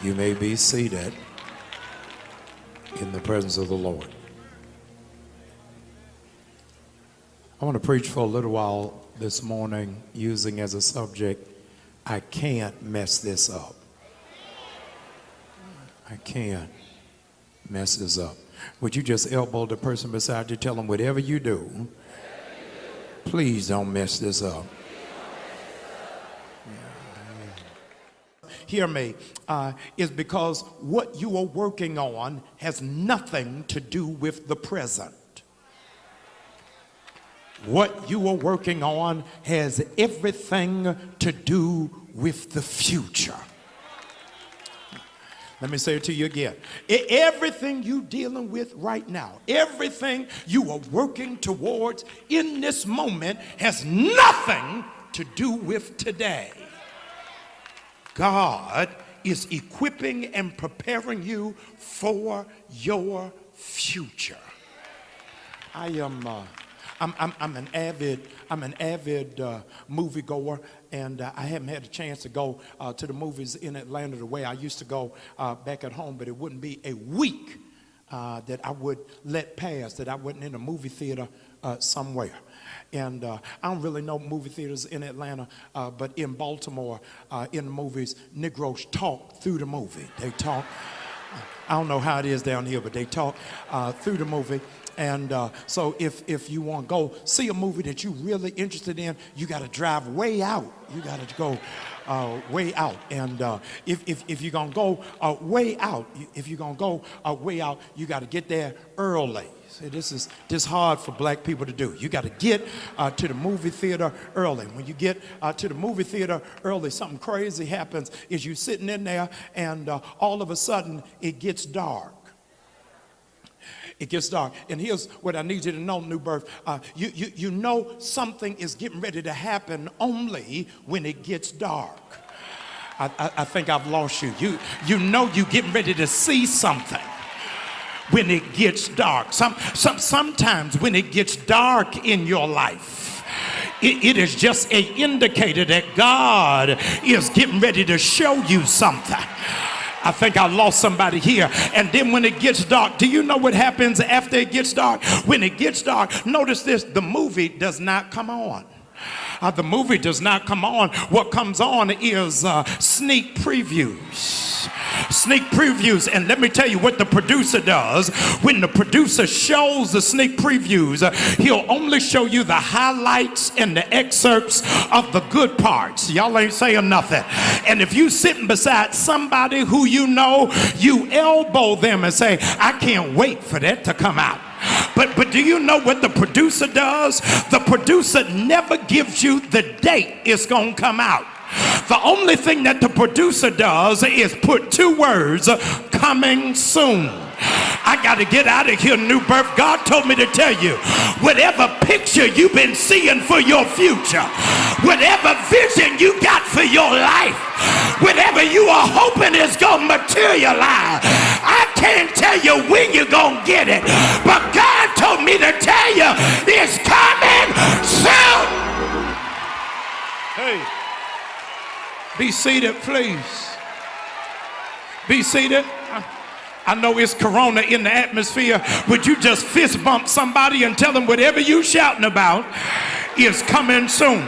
You may be seated in the presence of the Lord. I want to preach for a little while this morning using as a subject, I can't mess this up. I can't mess this up. Would you just elbow the person beside you, tell them whatever you do, please don't mess this up. Hear me, is because what you are working on has nothing to do with the present. What you are working on has everything to do with the future. Let me say it to you again. Everything you're dealing with right now, everything you are working towards in this moment has nothing to do with today. God is equipping and preparing you for your future. I'm an avid moviegoer, and I haven't had a chance to go to the movies in Atlanta the way I used to go back at home, but it wouldn't be a week that I would let pass that I wasn't in a movie theater somewhere. And I don't really know movie theaters in Atlanta, but in Baltimore, in the movies, Negroes talk through the movie. They talk, I don't know how it is down here, but they talk through the movie. And so if you want to go see a movie that you're really interested in, you got to drive way out. You got to go way out. And if you're going to go way out, you got to get there early. See, this is hard for black people to do. You got to get to the movie theater early. When you get to the movie theater early, something crazy happens. Is you sitting in there, and all of a sudden it gets dark. It gets dark. And here's what I need you to know, New Birth. You know something is getting ready to happen only when it gets dark. I think I've lost you. You know you're getting ready to see something when it gets dark. Sometimes when it gets dark in your life, it is just an indicator that God is getting ready to show you something. I think I lost somebody here. And then when it gets dark, do you know what happens after it gets dark? When it gets dark, notice this, the movie does not come on. The movie does not come on. What comes on is sneak previews. Sneak previews. And let me tell you what the producer does. When the producer shows the sneak previews, he'll only show you the highlights and the excerpts of the good parts. Y'all ain't saying nothing. And if you sitting beside somebody who you know, you elbow them and say, I can't wait for that to come out. But do you know what the producer does? The producer never gives you the date it's going to come out. The only thing that the producer does is put two words, coming soon. I got to get out of here, New Birth. God told me to tell you, whatever picture you've been seeing for your future, whatever vision you got for your life, whatever you are hoping is going to materialize, I can't tell you when you're going to get it, but God told me to tell you it's coming soon. Hey, be seated, please. Be seated. I know it's corona in the atmosphere. Would you just fist bump somebody and tell them whatever you shouting about is coming soon?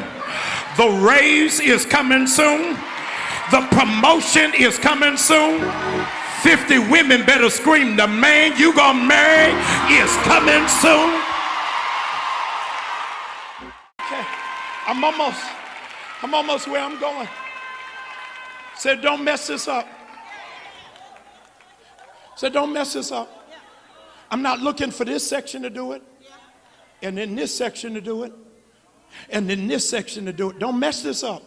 The raise is coming soon. The promotion is coming soon. 50 women better scream, the man you gonna marry is coming soon. Okay, I'm almost where I'm going. Said, don't mess this up. Said, don't mess this up. I'm not looking for this section to do it, and then this section to do it, and then this section to do it. Don't mess this up.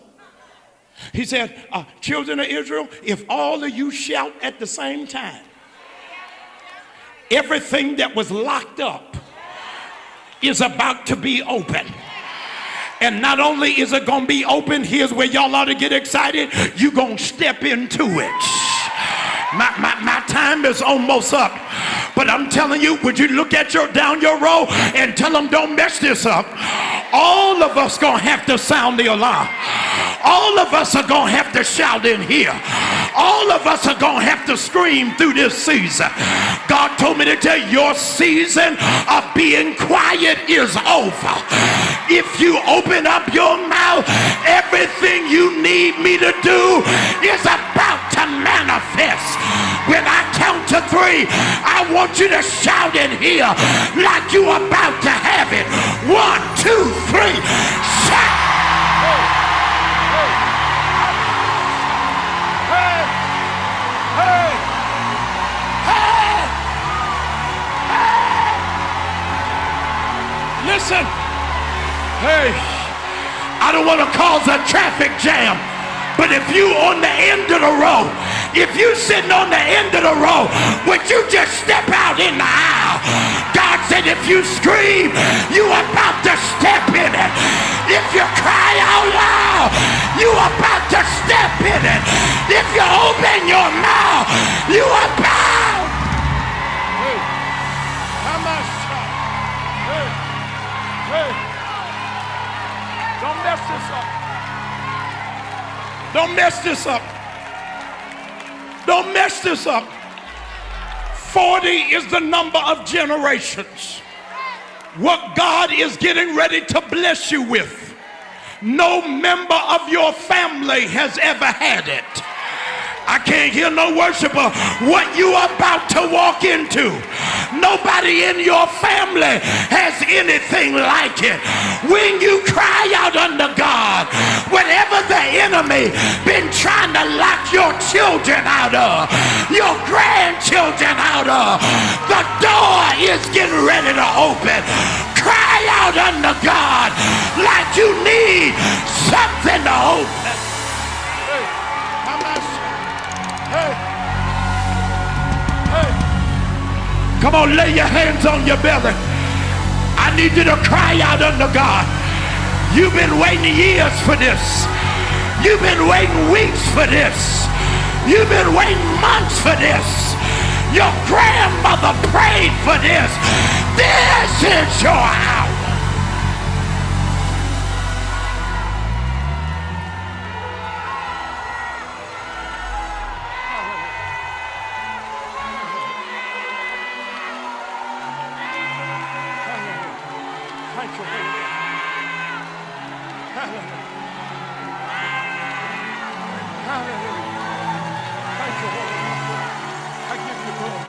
He said, children of Israel, if all of you shout at the same time, everything that was locked up is about to be open. And not only is it going to be open, here's where y'all ought to get excited. You're going to step into it. My time is almost up. But I'm telling you, would you look at down your row and tell them don't mess this up? All of us gonna have to sound the alarm. All of us are gonna have to shout in here. All of us are gonna have to scream through this season. God told me to tell you, your season of being quiet is over. If you open up your mouth, everything you need me to do is about to manifest. When I count to 3, I want you to shout in here like you about to have it. 1, 2, 3, shout. Listen, hey, I don't want to cause a traffic jam, but if you on the end of the row, if you sitting on the end of the row, would you just step out in the aisle? God said if you scream, you about to step in it. If you cry out loud, you about to step in it. If you open your mouth, you about. Hey, how much? Hey, don't mess this up. Don't mess this up. Don't mess this up. 40 is the number of generations. What God is getting ready to bless you with, no member of your family has ever had it. I can't hear no worshiper. What you about to walk into, nobody in your family has anything like it. When you cry out unto God, whatever the enemy been trying to lock your children out of, your grandchildren out of, the door is getting ready to open. Cry out unto God like you need something to open. Hey, how much? Hey. Hey. Come on, lay your hands on your belly. I need you to cry out unto God. You've been waiting years for this. You've been waiting weeks for this. You've been waiting months for this. Your grandmother prayed for this. This is your hour. Thank you, Lord. Hallelujah.